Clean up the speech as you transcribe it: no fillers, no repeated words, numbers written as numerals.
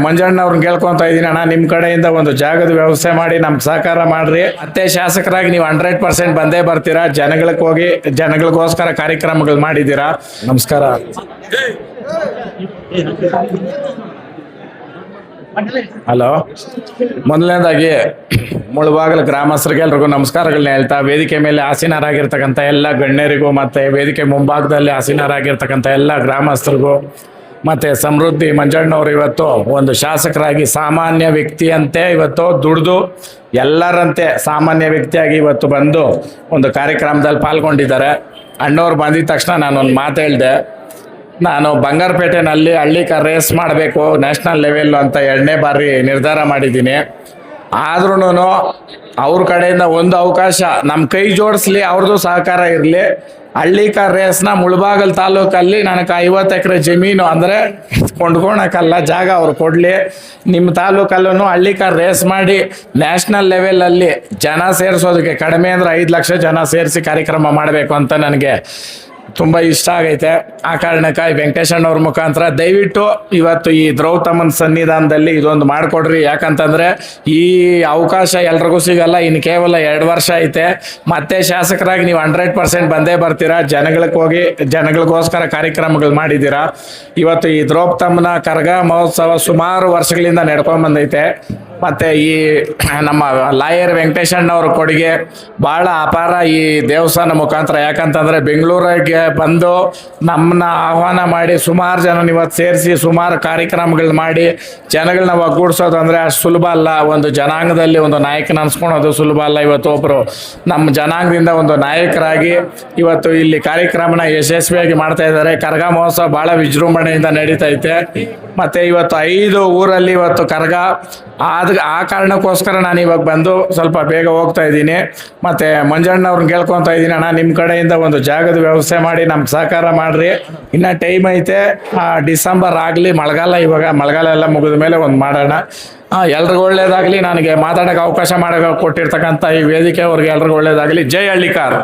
ಮಂಜಣ್ಣವ್ರನ್ನ ಕೇಳ್ಕೊಂತ ಇದೀನಿ ಅಣ್ಣ, ನಿಮ್ ಕಡೆಯಿಂದ ಒಂದು ಜಾಗದ ವ್ಯವಸ್ಥೆ ಮಾಡಿ ನಮ್ಗೆ ಸಹಕಾರ ಮಾಡ್ರಿ. ಮತ್ತೆ ಶಾಸಕರಾಗಿ ನೀವು 100% ಬಂದೇ ಬರ್ತೀರಾ. ಜನಗಳಿಗೆ ಹೋಗಿ ಜನಗಳಿಗೋಸ್ಕರ ಕಾರ್ಯಕ್ರಮಗಳು ಮಾಡಿದ್ದೀರಾ. ನಮಸ್ಕಾರ. ಹಲೋ, ಮೊದಲನೇದಾಗಿ ಮುಳಬಾಗಿಲು ಗ್ರಾಮಸ್ಥರಿಗೆ ಎಲ್ರಿಗೂ ನಮಸ್ಕಾರಗಳನ್ನ ಹೇಳ್ತಾ, ವೇದಿಕೆ ಮೇಲೆ ಆಸೀನರಾಗಿರ್ತಕ್ಕಂಥ ಎಲ್ಲ ಗಣ್ಯರಿಗೂ ಮತ್ತೆ ವೇದಿಕೆ ಮುಂಭಾಗದಲ್ಲಿ ಆಸೀನರಾಗಿರ್ತಕ್ಕಂಥ ಎಲ್ಲ ಗ್ರಾಮಸ್ಥರಿಗೂ ಮತ್ತೆ ಸಮೃದ್ಧಿ ಮಂಜಣ್ಣವರು ಇವತ್ತು ಒಂದು ಶಾಸಕರಾಗಿ ಸಾಮಾನ್ಯ ವ್ಯಕ್ತಿಯಂತೆ ಇವತ್ತು ದುಡಿದು ಎಲ್ಲರಂತೆ ಸಾಮಾನ್ಯ ವ್ಯಕ್ತಿಯಾಗಿ ಇವತ್ತು ಬಂದು ಒಂದು ಕಾರ್ಯಕ್ರಮದಲ್ಲಿ ಪಾಲ್ಗೊಂಡಿದ್ದಾರೆ. ಅಣ್ಣವ್ರು ಬಂದಿದ ತಕ್ಷಣ ನಾನೊಂದು ಮಾತು ಹೇಳಿದೆ, ನಾನು ಬಂಗಾರಪೇಟೆನಲ್ಲಿ ಹಳ್ಳಿಕ ರೇಸ್ ಮಾಡಬೇಕು ನ್ಯಾಷನಲ್ ಲೆವೆಲ್ ಅಂತ 2ನೇ ಬಾರಿ ನಿರ್ಧಾರ ಮಾಡಿದ್ದೀನಿ. ಆದ್ರೂ ಅವ್ರ ಕಡೆಯಿಂದ ಒಂದು ಅವಕಾಶ ನಮ್ಮ ಕೈ ಜೋಡಿಸ್ಲಿ, ಅವ್ರದ್ದು ಸಹಕಾರ ಇರಲಿ. ಹಳ್ಳಿಕ ರೇಸ್ನ ಮುಳಬಾಗಲ್ ತಾಲೂಕಲ್ಲಿ ನನಗೆ 50 ಎಕರೆ ಜಮೀನು ಅಂದರೆ ಕೊಂಡ್ಕೊಳಕ್ಕಲ್ಲ, ಜಾಗ ಅವ್ರು ಕೊಡಲಿ. ನಿಮ್ಮ ತಾಲೂಕಲ್ಲೂ ಹಳ್ಳಿಕ ರೇಸ್ ಮಾಡಿ ನ್ಯಾಷನಲ್ ಲೆವೆಲಲ್ಲಿ ಜನ ಸೇರಿಸೋದಕ್ಕೆ ಕಡಿಮೆ ಅಂದರೆ 5 ಲಕ್ಷ ಜನ ಸೇರಿಸಿ ಕಾರ್ಯಕ್ರಮ ಮಾಡಬೇಕು ಅಂತ ನನಗೆ ತುಂಬ ಇಷ್ಟ ಆಗೈತೆ. ಆ ಕಾರಣಕ್ಕಾಗಿ ವೆಂಕಟೇಶಣ್ಣವ್ರ ಮುಖಾಂತರ ದಯವಿಟ್ಟು ಇವತ್ತು ಈ ದ್ರೌತಮನ್ ಸನ್ನಿಧಾನದಲ್ಲಿ ಇದೊಂದು ಮಾಡಿಕೊಡ್ರಿ. ಯಾಕಂತಂದರೆ ಈ ಅವಕಾಶ ಎಲ್ರಿಗೂ ಸಿಗಲ್ಲ. ಇನ್ನು ಕೇವಲ 2 ವರ್ಷ ಐತೆ. ಮತ್ತೆ ಶಾಸಕರಾಗಿ ನೀವು 100% ಬಂದೇ ಬರ್ತೀರಾ. ಜನಗಳಿಗೆ ಹೋಗಿ ಜನಗಳಿಗೋಸ್ಕರ ಕಾರ್ಯಕ್ರಮಗಳು ಮಾಡಿದ್ದೀರಾ. ಇವತ್ತು ಈ ದ್ರೌಪದಮ್ಮನ ಕರಗ ಮಹೋತ್ಸವ ಸುಮಾರು ವರ್ಷಗಳಿಂದ ನಡ್ಕೊಂಡು ಬಂದೈತೆ. ಮತ್ತು ಈ ನಮ್ಮ ಲಾಯರ್ ವೆಂಕಟೇಶಣ್ಣವ್ರ ಕೊಡುಗೆ ಭಾಳ ಅಪಾರ ಈ ದೇವಸ್ಥಾನ ಮುಖಾಂತರ. ಯಾಕಂತಂದರೆ ಬೆಂಗಳೂರಿಗೆ ಬಂದು ನಮ್ಮನ್ನ ಆಹ್ವಾನ ಮಾಡಿ ಸುಮಾರು ಜನ ಇವತ್ತು ಸೇರಿಸಿ ಸುಮಾರು ಕಾರ್ಯಕ್ರಮಗಳು ಮಾಡಿ ಜನಗಳನ್ನ ಒಗ್ಗೂಡಿಸೋದು ಅಂದರೆ ಅಷ್ಟು ಸುಲಭ ಅಲ್ಲ. ಒಂದು ಜನಾಂಗದಲ್ಲಿ ಒಂದು ನಾಯಕನ ಅನ್ಸ್ಕೊಳೋದು ಸುಲಭ ಅಲ್ಲ. ಇವತ್ತು ಒಬ್ಬರು ನಮ್ಮ ಜನಾಂಗದಿಂದ ಒಂದು ನಾಯಕರಾಗಿ ಇವತ್ತು ಇಲ್ಲಿ ಕಾರ್ಯಕ್ರಮನ ಯಶಸ್ವಿಯಾಗಿ ಮಾಡ್ತಾ ಇದ್ದಾರೆ. ಕರಗ ಮಹೋತ್ಸವ ಭಾಳ ವಿಜೃಂಭಣೆಯಿಂದ ನಡೀತೈತೆ. ಮತ್ತು ಇವತ್ತು 5 ಊರಲ್ಲಿ ಇವತ್ತು ಕರಗ ಆ ಕಾರಣಕ್ಕೋಸ್ಕರ ನಾನು ಇವಾಗ ಬಂದು ಸ್ವಲ್ಪ ಬೇಗ ಹೋಗ್ತಾ ಇದ್ದೀನಿ. ಮತ್ತು ಮಂಜಣ್ಣವ್ರನ್ನ ಕೇಳ್ಕೊತ ಇದ್ದೀನಿ, ಅಣ್ಣ ನಿಮ್ಮ ಕಡೆಯಿಂದ ಒಂದು ಜಾಗದ ವ್ಯವಸ್ಥೆ ಮಾಡಿ ನಮ್ಗೆ ಸಹಕಾರ ಮಾಡಿರಿ. ಇನ್ನು ಟೈಮ್ ಐತೆ, ಡಿಸೆಂಬರ್ ಆಗಲಿ, ಮಳೆಗಾಲ ಇವಾಗ ಮಳೆಗಾಲ ಎಲ್ಲ ಮುಗಿದ ಮೇಲೆ ಒಂದು ಮಾಡೋಣ. ಎಲ್ರಿಗೂ ಒಳ್ಳೇದಾಗಲಿ. ನನಗೆ ಮಾತಾಡೋಕ್ಕೆ ಅವಕಾಶ ಕೊಟ್ಟಿರ್ತಕ್ಕಂಥ ಈ ವೇದಿಕೆ ಅವ್ರಿಗೆ ಎಲ್ರಿಗೂ ಒಳ್ಳೇದಾಗಲಿ. ಜೈ ಹಳ್ಳಿಕಾರ್.